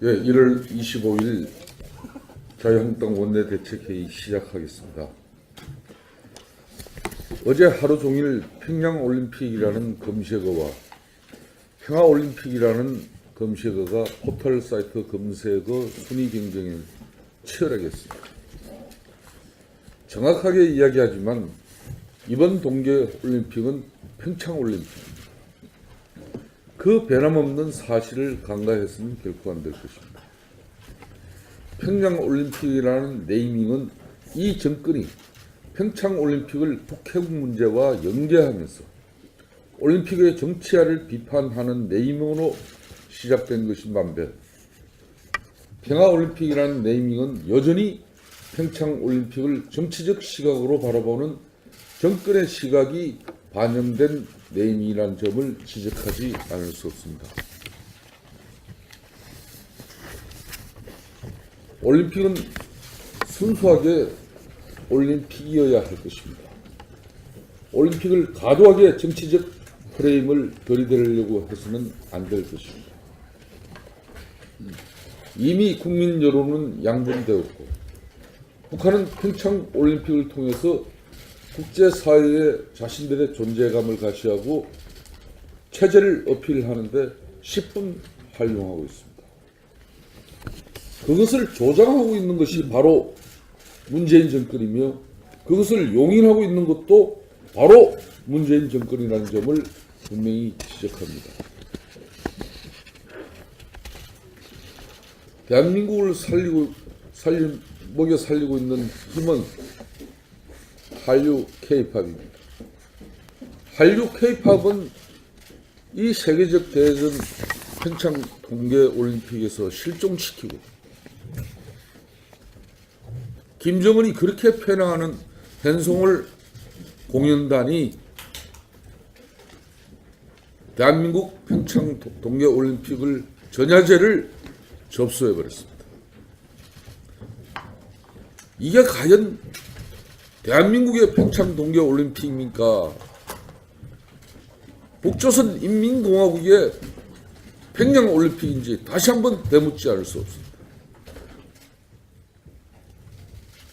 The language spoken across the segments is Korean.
예, 1월 25일 자유한국당 원내대책회의 시작하겠습니다. 어제 하루 종일 평양올림픽이라는 검색어와 평화올림픽이라는 검색어가 포털 사이트 검색어 순위 경쟁에 치열하게 했습니다. 정확하게 이야기하지만 이번 동계올림픽은 평창올림픽입니다. 그 변함없는 사실을 간과해서는 결코 안 될 것입니다. 평양올림픽이라는 네이밍은 이 정권이 평창올림픽을 북핵 문제와 연계하면서 올림픽의 정치화를 비판하는 네이밍으로 시작된 것인 반면 평화올림픽이라는 네이밍은 여전히 평창올림픽을 정치적 시각으로 바라보는 정권의 시각이 반영된 네이밍이라는 점을 지적하지 않을 수 없습니다. 올림픽은 순수하게 올림픽이어야 할 것입니다. 올림픽을 과도하게 정치적 프레임을 들이대려고 해서는 안 될 것입니다. 이미 국민 여론은 양분되었고 북한은 평창올림픽을 통해서 국제사회에 자신들의 존재감을 가시하고 체제를 어필하는데 10분 활용하고 있습니다. 그것을 조장하고 있는 것이 바로 문재인 정권이며 그것을 용인하고 있는 것도 바로 문재인 정권이라는 점을 분명히 지적합니다. 대한민국을 먹여 살리고 있는 힘은 한류 K-팝입니다. 한류 K-팝은 이 세계적 대전 평창 동계올림픽에서 실종시키고 김정은이 그렇게 편향하는 팬송을 공연단이 대한민국 평창 동계올림픽을 전야제를 접수해버렸습니다. 이게 과연 대한민국의 평창 동계올림픽입니까? 북조선 인민공화국의 평양올림픽인지 다시 한번 되묻지 않을 수 없습니다.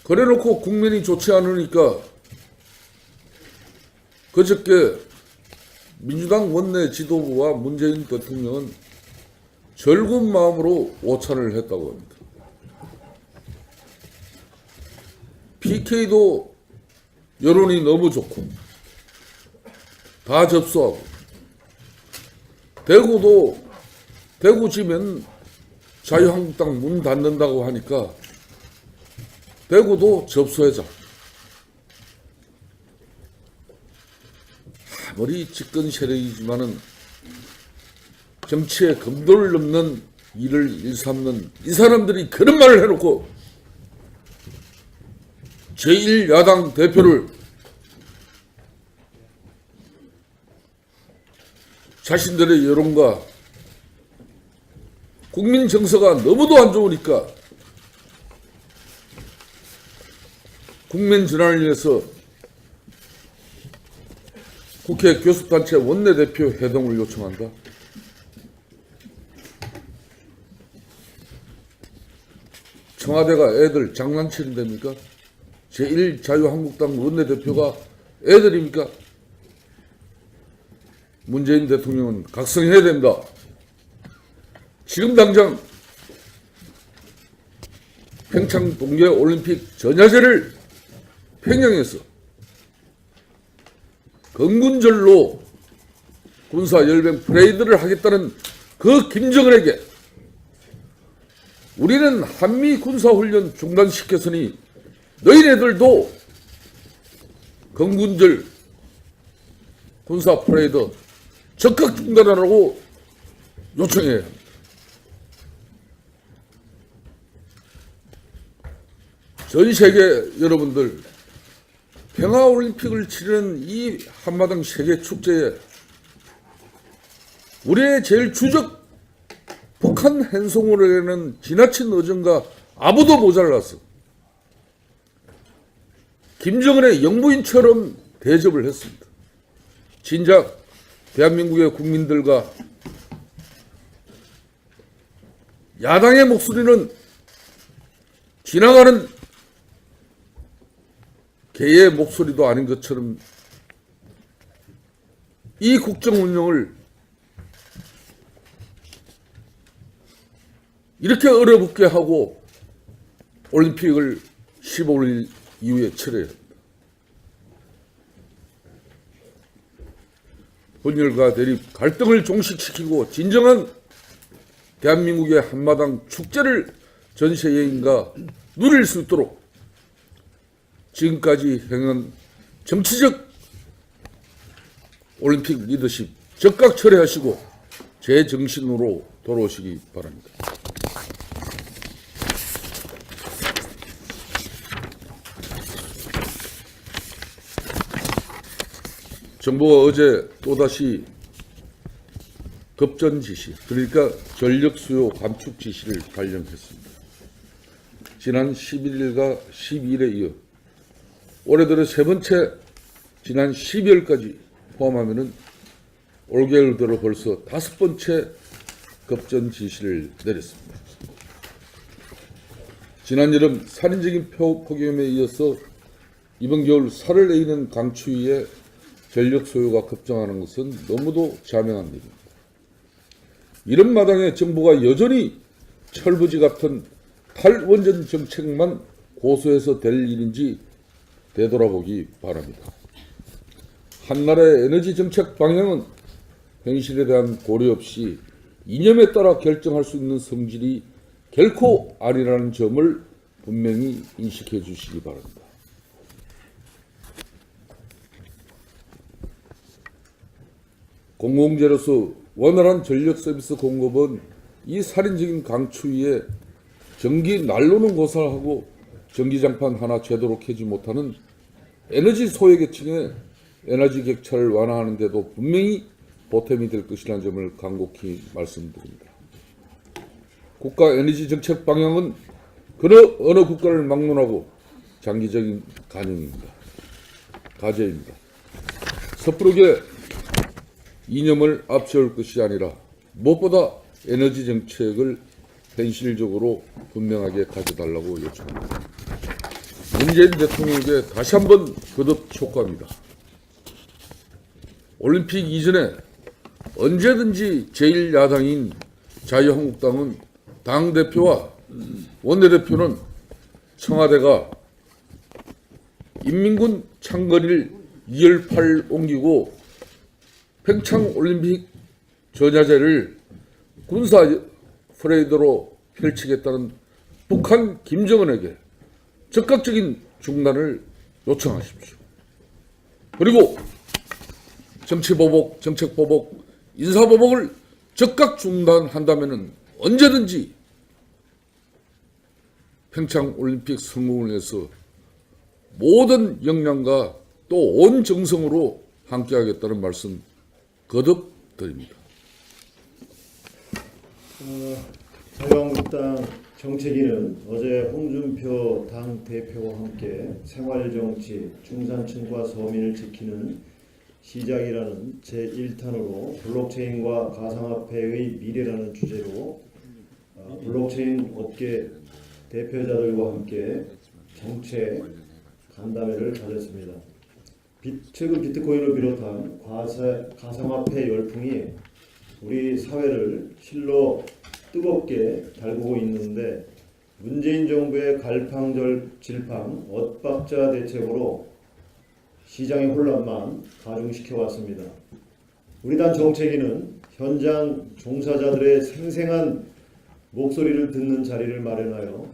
그래놓고 국면이 좋지 않으니까 그저께 민주당 원내 지도부와 문재인 대통령은 절군 마음으로 오찬을 했다고 합니다. PK도 여론이 너무 좋고 다 접수하고 대구 지면 자유한국당 문 닫는다고 하니까 대구도 접수하자. 아무리 집권 세력이지만은 정치의 검도를 넘는 일을 일삼는 이 사람들이 그런 말을 해놓고 제1야당 대표를 자신들의 여론과 국민 정서가 너무도 안 좋으니까 국면 전환을 위해서 국회 교섭단체 원내대표 회동을 요청한다. 청와대가 애들 장난치는 데입니까? 제1자유한국당 원내대표가 애들입니까? 문재인 대통령은 각성해야 된다. 지금 당장 평창 동계올림픽 전야제를 평양에서 건군절로 군사열병 프레이드를 하겠다는 그 김정은에게 우리는 한미 군사훈련 중단시켰으니 너희네들도 건군절 군사 프레이드 적극 중단하라고 요청해야 합니다. 전 세계 여러분들, 평화올림픽을 치르는 이 한마당 세계 축제에 우리의 제일 주적 북한 행성으로는 지나친 의정과 아무도 모자라서 김정은의 영부인처럼 대접을 했습니다. 진작 대한민국의 국민들과 야당의 목소리는 지나가는 개의 목소리도 아닌 것처럼 이 국정 운영을 이렇게 얼어붙게 하고 올림픽을 15일 이후에 치러야 합니다. 분열과 대립, 갈등을 종식시키고 진정한 대한민국의 한마당 축제를 전 세계인가 누릴 수 있도록 지금까지 행한 정치적 올림픽 리더십 적극 철회하시고 제정신으로 돌아오시기 바랍니다. 정부가 어제 또다시 급전 지시, 그러니까 전력 수요 감축 지시를 발령했습니다. 지난 11일과 12일에 이어 올해 들어 세 번째 지난 12월까지 포함하면 올겨울 들어 벌써 다섯 번째 급전 지시를 내렸습니다. 지난 여름 살인적인 폭염에 이어서 이번 겨울 살을 내리는 강추위에 전력 소요가 급증하는 것은 너무도 자명한 일입니다. 이런 마당에 정부가 여전히 철부지 같은 탈원전 정책만 고수해서 될 일인지 되돌아보기 바랍니다. 한나라의 에너지 정책 방향은 현실에 대한 고려 없이 이념에 따라 결정할 수 있는 성질이 결코 아니라는 점을 분명히 인식해 주시기 바랍니다. 공공재로서 원활한 전력 서비스 공급은 이 살인적인 강추위에 전기 난로는 고사하고 전기장판 하나 제대로 켜지 못하는 에너지 소외계층의 에너지 격차를 완화하는 데도 분명히 보탬이 될 것이라는 점을 간곡히 말씀드립니다. 국가 에너지 정책 방향은 어느 국가를 막론하고 장기적인 과제입니다. 섣부르게 이념을 앞세울 것이 아니라 무엇보다 에너지 정책을 현실적으로 분명하게 가져달라고 요청합니다. 문재인 대통령에게 다시 한번 거듭 촉구합니다. 올림픽 이전에 언제든지 제1야당인 자유한국당은 당대표와 원내대표는 청와대가 인민군 창건일 2월 8일 옮기고 평창올림픽 전야제를 군사 퍼레이드로 펼치겠다는 북한 김정은에게 적극적인 중단을 요청하십시오. 그리고 정치보복, 정책보복, 인사보복을 적극 중단한다면 언제든지 평창올림픽 성공을 위해서 모든 역량과 또 온 정성으로 함께하겠다는 말씀 거듭 드립니다. 자유한국당 정책위는 어제 홍준표 당대표와 함께 생활정치, 중산층과 서민을 지키는 시작이라는 제1탄으로 블록체인과 가상화폐의 미래라는 주제로 블록체인 업계 대표자들과 함께 정책 간담회를 가졌습니다. 최근 비트코인을 비롯한 가상화폐 열풍이 우리 사회를 실로 뜨겁게 달구고 있는데 문재인 정부의 갈팡질팡 엇박자 대책으로 시장의 혼란만 가중시켜 왔습니다. 우리 당 정책위는 현장 종사자들의 생생한 목소리를 듣는 자리를 마련하여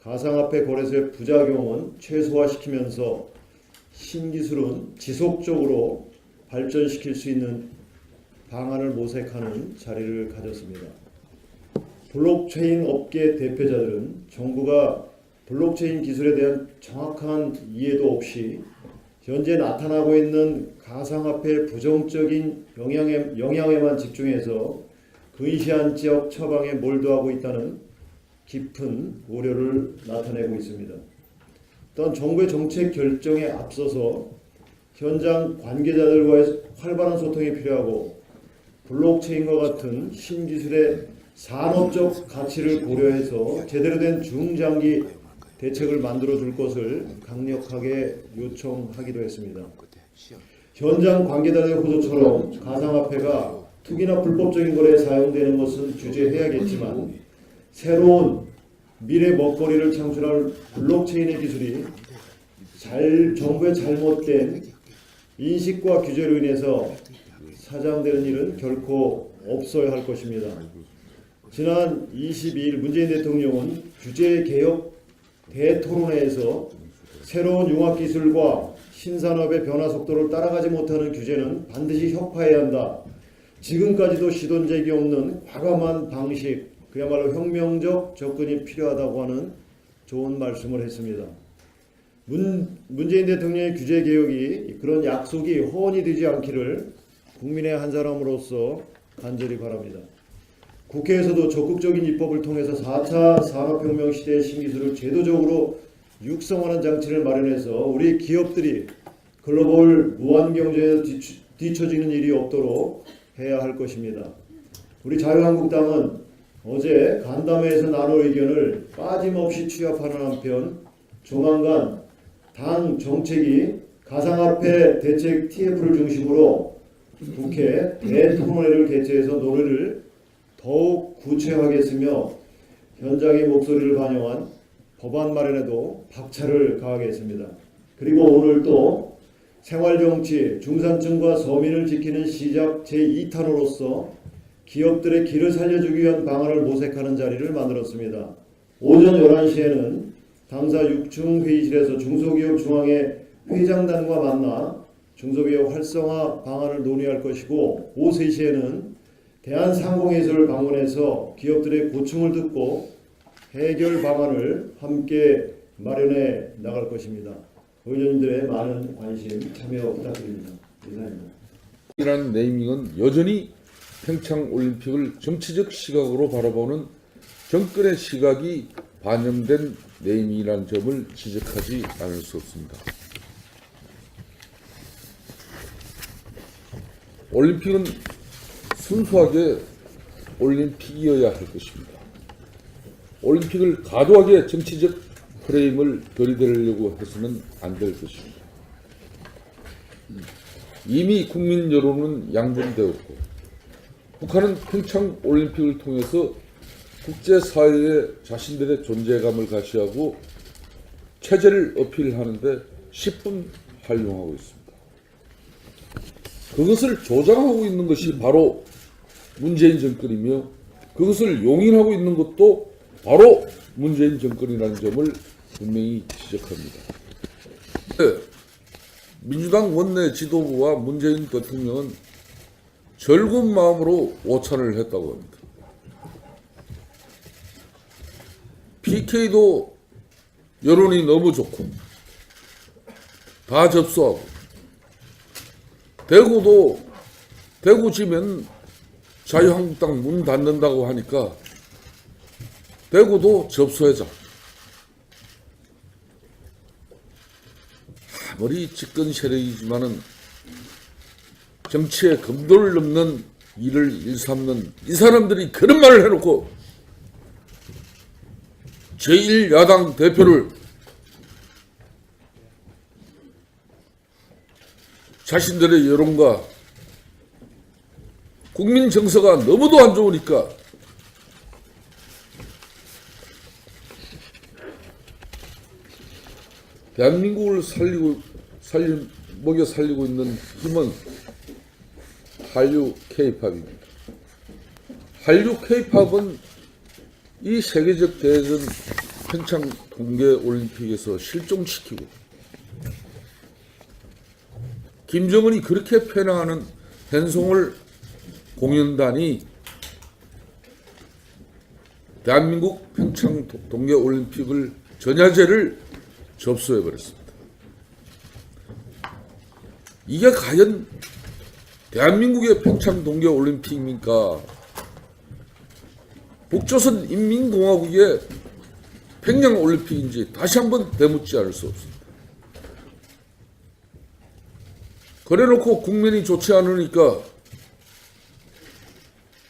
가상화폐 거래소의 부작용은 최소화시키면서 신기술은 지속적으로 발전시킬 수 있는 방안을 모색하는 자리를 가졌습니다. 블록체인 업계 대표자들은 정부가 블록체인 기술에 대한 정확한 이해도 없이 현재 나타나고 있는 가상화폐의 부정적인 영향에만 집중해서 근시안 지역 처방에 몰두하고 있다는 깊은 우려를 나타내고 있습니다. 또한 정부의 정책 결정에 앞서서 현장 관계자들과의 활발한 소통이 필요하고 블록체인과 같은 신기술의 산업적 가치를 고려해서 제대로 된 중장기 대책을 만들어줄 것을 강력하게 요청하기도 했습니다. 현장 관계자들의 호소처럼 가상화폐가 투기나 불법적인 거래에 사용되는 것은 규제해야겠지만 새로운 미래 먹거리를 창출할 블록체인의 기술이 정부의 잘못된 인식과 규제로 인해서 사장되는 일은 결코 없어야 할 것입니다. 지난 22일 문재인 대통령은 규제개혁 대토론회에서 새로운 융합기술과 신산업의 변화 속도를 따라가지 못하는 규제는 반드시 혁파해야 한다. 지금까지도 시도한 적이 없는 과감한 방식, 그야말로 혁명적 접근이 필요하다고 하는 좋은 말씀을 했습니다. 문재인 대통령의 규제개혁이 그런 약속이 허언이 되지 않기를 국민의 한 사람으로서 간절히 바랍니다. 국회에서도 적극적인 입법을 통해서 4차 산업혁명 시대의 신기술을 제도적으로 육성하는 장치를 마련해서 우리 기업들이 글로벌 무한경제에 뒤처지는 일이 없도록 해야 할 것입니다. 우리 자유한국당은 어제 간담회에서 나눌 의견을 빠짐없이 취합하는 한편 조만간 당 정책이 가상화폐 대책 TF를 중심으로 국회 대토론회를 개최해서 논의를 더욱 구체화하게 했으며 현장의 목소리를 반영한 법안 마련에도 박차를 가하겠습니다. 그리고 오늘 또 생활정치, 중산층과 서민을 지키는 시작 제2탄으로서 기업들의 길을 살려주기 위한 방안을 모색하는 자리를 만들었습니다. 오전 11시에는 당사 6층 회의실에서 중소기업 중앙회 회장단과 만나 중소기업 활성화 방안을 논의할 것이고 오후 3시에는 대한상공회의소를 방문해서 기업들의 고충을 듣고 해결 방안을 함께 마련해 나갈 것입니다. 의원님들의 많은 관심 참여 부탁드립니다. 이상입니다. 이라는 네이밍은 여전히 평창올림픽을 정치적 시각으로 바라보는 정권의 시각이 반영된 네이밍이라는 점을 지적하지 않을 수 없습니다. 올림픽은 순수하게 올림픽이어야 할 것입니다. 올림픽을 과도하게 정치적 프레임을 들이대려고 해서는 안 될 것입니다. 이미 국민 여론은 양분되었고 북한은 평창올림픽을 통해서 국제사회에 자신들의 존재감을 가시하고 체제를 어필하는데 10분 활용하고 있습니다. 그것을 조장하고 있는 것이 바로 문재인 정권이며 그것을 용인하고 있는 것도 바로 문재인 정권이라는 점을 분명히 지적합니다. 민주당 원내 지도부와 문재인 대통령은 즐거운 마음으로 오찬을 했다고 합니다. PK도 여론이 너무 좋고 다 접수하고 대구도 대구 지면 자유한국당 문 닫는다고 하니까 대구도 접수하자. 아무리 집권 세력이지만은 정치의 검도를 넘는 일을 일삼는 이 사람들이 그런 말을 해놓고 제1야당 대표를 자신들의 여론과 국민 정서가 너무도 안 좋으니까 대한민국을 먹여 살리고 있는 힘은 한류 K-팝입니다. 한류 K-팝은 이 세계적 대전 평창 동계올림픽에서 실종시키고 김정은이 그렇게 폐랑하는 팬송을 공연단이 대한민국 평창 동계올림픽을 전야제를 접수해버렸습니다. 이게 과연 대한민국의 평창 동계올림픽입니까? 북조선 인민공화국의 평양올림픽인지 다시 한번 되묻지 않을 수 없습니다. 그래놓고 국면이 좋지 않으니까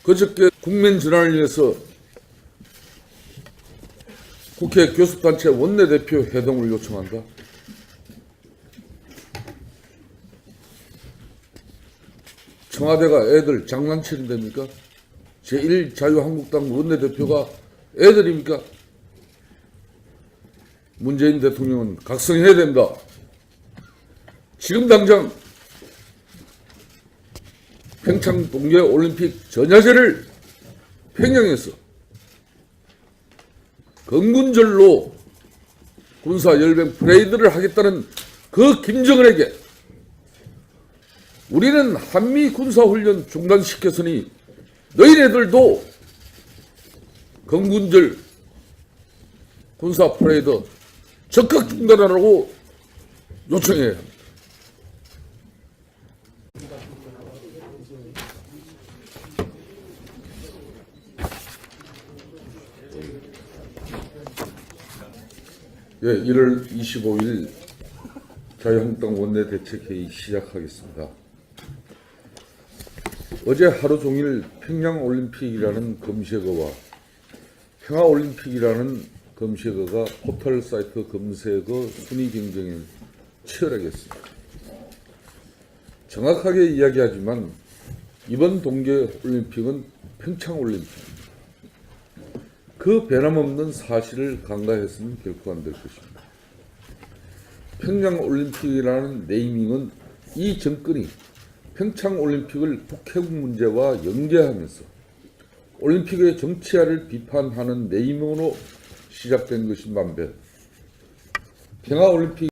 그저께 국면 전환을 위해서 국회 교섭단체 원내대표 회동을 요청한다. 청와대가 애들 장난치는 데입니까? 제1자유한국당 원내대표가 애들입니까? 문재인 대통령은 각성해야 된다. 지금 당장 평창 동계올림픽 전야제를 평양에서 건군절로 군사열병 프레이드를 하겠다는 그 김정은에게 우리는 한미 군사훈련 중단시켰으니 너희네들도 건군절 군사 프레이드 적극 중단하라고 요청해야 합니다. 예, 1월 25일 자유한국당 원내대책회의 시작하겠습니다. 어제 하루 종일 평양올림픽이라는 검색어와 평화올림픽이라는 검색어가 포털 사이트 검색어 순위 경쟁에 치열하게 했습니다. 정확하게 이야기하지만 이번 동계올림픽은 평창올림픽입니다. 그 변함없는 사실을 간과해서는 결코 안 될 것입니다. 평양올림픽이라는 네이밍은 이 정권이 평창올림픽을 북핵 문제와 연계하면서 올림픽의 정치화를 비판하는 네이밍으로 시작된 것인 반면 평화올림픽